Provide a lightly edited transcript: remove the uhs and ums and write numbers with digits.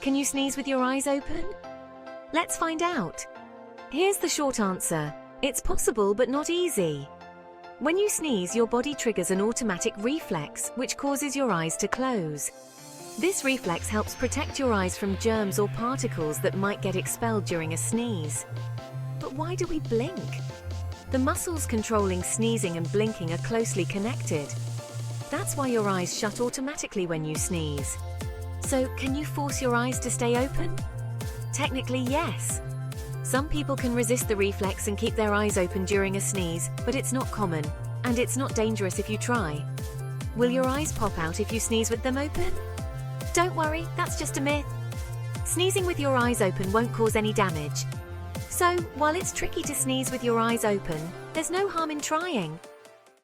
Can you sneeze with your eyes open? Let's find out. Here's the short answer. It's possible but not easy. When you sneeze, your body triggers an automatic reflex, which causes your eyes to close. This reflex helps protect your eyes from germs or particles that might get expelled during a sneeze. But why do we blink? The muscles controlling sneezing and blinking are closely connected. That's why your eyes shut automatically when you sneeze. So, can you force your eyes to stay open? Technically, yes. Some people can resist the reflex and keep their eyes open during a sneeze, but it's not common, and it's not dangerous if you try. Will your eyes pop out if you sneeze with them open? Don't worry, that's just a myth. Sneezing with your eyes open won't cause any damage. So, while it's tricky to sneeze with your eyes open, there's no harm in trying.